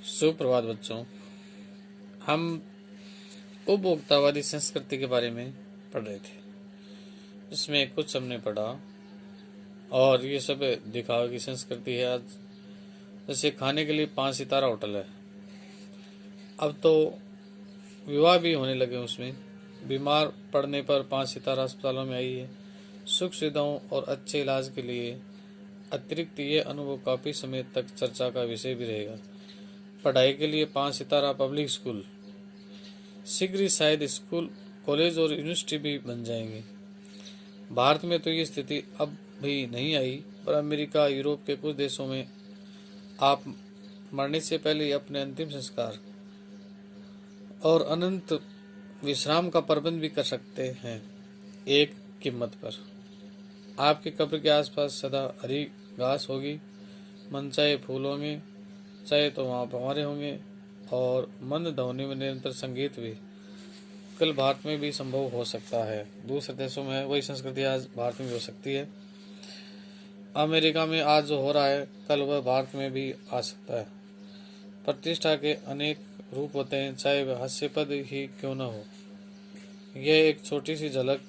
सुप्रभात बच्चों। हम उपभोक्तावादी संस्कृति के बारे में पढ़ रहे थे। इसमें कुछ हमने पढ़ा और ये सब दिखावे की संस्कृति है। आज जैसे खाने के लिए 5 सितारा होटल है, अब तो विवाह भी होने लगे उसमें। बीमार पड़ने पर 5 सितारा अस्पतालों में आई है। सुख सुविधाओं और अच्छे इलाज के लिए अतिरिक्त ये अनुभव काफ़ी समय तक चर्चा का विषय भी रहेगा। पढ़ाई के लिए 5 सितारा पब्लिक स्कूल, शीघ्र ही शायद स्कूल, कॉलेज और यूनिवर्सिटी भी बन जाएंगे। भारत में तो ये स्थिति अब भी नहीं आई, पर अमेरिका, यूरोप के कुछ देशों में आप मरने से पहले ही अपने अंतिम संस्कार और अनंत विश्राम का प्रबंध भी कर सकते हैं, एक कीमत पर। आपकी कब्र के आसपास सदा हरी घास होगी, मनचाहे फूल होंगे, चाहे तो वहाँ फव्वारे होंगे और मंद ध्वनि में निरंतर संगीत भी। कल भारत में भी संभव हो सकता है। दूसरे देशों में वही संस्कृति आज भारत में भी हो सकती है। अमेरिका में आज जो हो रहा है, कल वह भारत में भी आ सकता है। प्रतिष्ठा के अनेक रूप होते हैं, चाहे वह हास्यास्पद ही क्यों न हो। यह एक छोटी सी झलक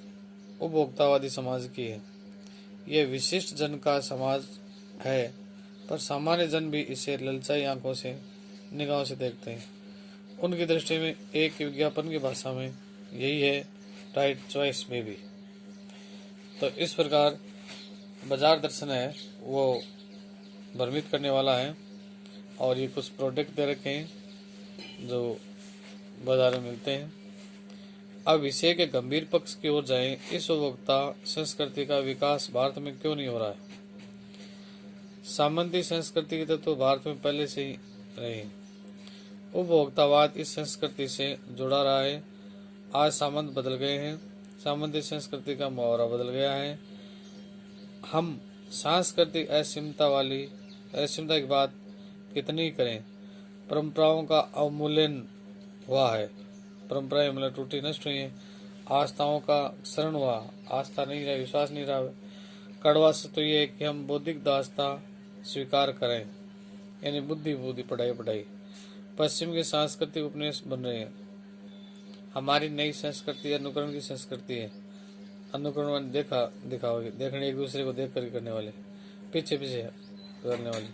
उपभोक्तावादी समाज की है। यह विशिष्ट जन का समाज है, पर सामान्य जन भी इसे ललचाई आंखों से, निगाहों से देखते हैं। उनकी दृष्टि में एक विज्ञापन की भाषा में यही है, राइट चॉइस में भी। तो इस प्रकार बाजार दर्शन है वो भ्रमित करने वाला है, और ये कुछ प्रोडक्ट दे रखे हैं जो बाजार में मिलते हैं। अब विषय के गंभीर पक्ष की ओर जाएं। इस उपभोक्ता संस्कृति का विकास भारत में क्यों नहीं हो रहा है? सामंती संस्कृति के तत्व भारत में पहले से ही रहे हैं। उपभोक्तावाद इस संस्कृति से जुड़ा रहा है। आज सामंत बदल गए हैं, सामंती संस्कृति का मुहावरा बदल गया है। हम सांस्कृतिक असीमता की बात कितनी करें, परंपराओं का अवमूल्यन हुआ है। परंपराएं मतलब टूटी, नष्ट हुई हैं। आस्थाओं का शरण हुआ, आस्था नहीं रहा, विश्वास नहीं रहा। कड़वा सच तो ये है कि हम बौद्धिक दास्ता स्वीकार करें, यानी बुद्धि पढ़ाई। पश्चिम के सांस्कृतिक उपनिवेश बन रहे हैं। हमारी नई संस्कृति अनुकरण की संस्कृति है। अनुकरण दिखाओगे, देखने, एक दूसरे को देख कर करने वाले, पीछे करने वाले।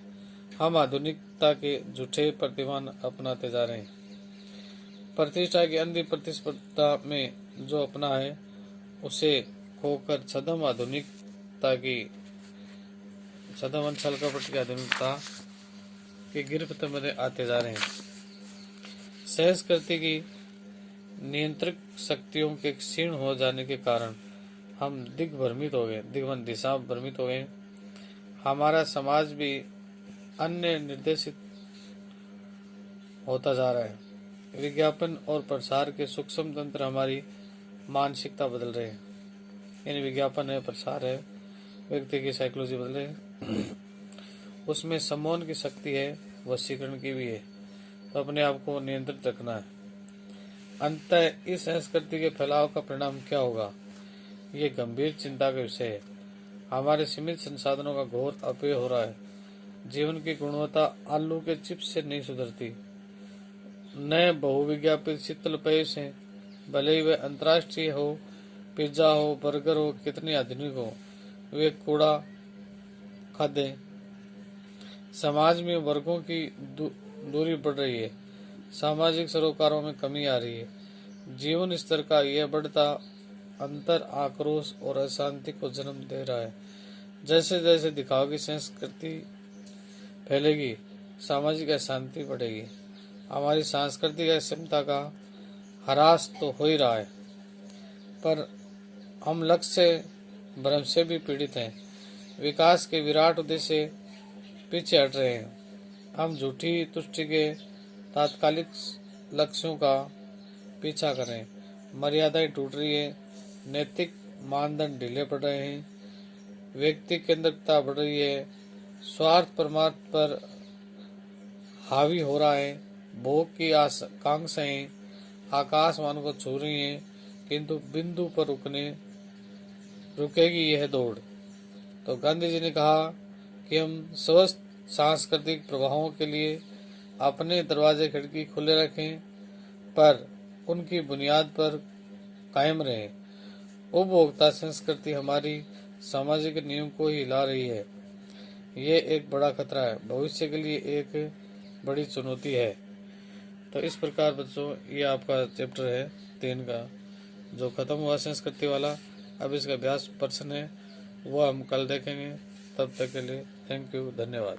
हम आधुनिकता के झूठे प्रतिमान अपनाते जा रहे हैं। प्रतिष्ठा की अंधी प्रतिस्पर्धा में जो अपना है उसे खोकर छद्म छल कपट की आधुनिकता की गिरफ्त में आते जा रहे हैं। संस्कृति की नियंत्रक शक्तियों के क्षीण हो जाने के कारण हम दिग्भ्रमित हो गए। हमारा समाज भी अन्य निर्देशित होता जा रहा है। विज्ञापन और प्रसार के सूक्ष्म तंत्र हमारी मानसिकता बदल रहे हैं। यानी विज्ञापन है, प्रसार है, व्यक्ति की साइकोलॉजी बदल रहे हैं। उसमें सम्मोहन की शक्ति है, वशीकरण की भी है, तो अपने आप को नियंत्रित रखना है। अंततः इस संस्कृति के फैलाव का परिणाम क्या होगा, ये गंभीर चिंता का विषय है। हमारे सीमित संसाधनों का घोर अपव्यय हो रहा है। जीवन की गुणवत्ता आलू के चिप्स से नहीं सुधरती। नए बहुविज्ञापित शीतल पेय हैं, भले ही वे अंतर्राष्ट्रीय हो, पिज्जा हो, बर्गर हो, कितने आधुनिक हो, वे कूड़ा खाद्य। समाज में वर्गों की दूरी बढ़ रही है, सामाजिक सरोकारों में कमी आ रही है। जीवन स्तर का यह बढ़ता अंतर आक्रोश और अशांति को जन्म दे रहा है। जैसे जैसे दिखाव की संस्कृति फैलेगी, सामाजिक अशांति बढ़ेगी। हमारी सांस्कृतिक अक्षमता का ह्रास तो हो ही रहा है, पर हम लक्ष्य भ्रम से भी पीड़ित हैं। विकास के विराट उद्देश्य पीछे हट रहे हैं। हम झूठी तुष्टि के तात्कालिक लक्ष्यों का पीछा करें। मर्यादाएं टूट रही है, नैतिक मानदंड ढीले पड़ रहे हैं, व्यक्ति केंद्रितता बढ़ रही है, स्वार्थ परमार्थ पर हावी हो रहा है। भोग की आकांक्षाएं आकाशमान को छू रही हैं, किंतु बिंदु पर रुकेगी यह दौड़। तो गांधी जी ने कहा कि हम स्वस्थ सांस्कृतिक प्रभावों के लिए अपने दरवाजे खिड़की खुले रखें, पर उनकी बुनियाद पर कायम रहें। उपभोक्ता संस्कृति हमारी सामाजिक नींव को हिला रही है। ये एक बड़ा खतरा है, भविष्य के लिए एक बड़ी चुनौती है। तो इस प्रकार बच्चों, ये आपका चैप्टर है 3 का, जो खत्म हुआ संस्कृति वाला। अब इसका अभ्यास प्रश्न है, वो हम कल देखेंगे। तब तक के लिए थैंक यू, धन्यवाद।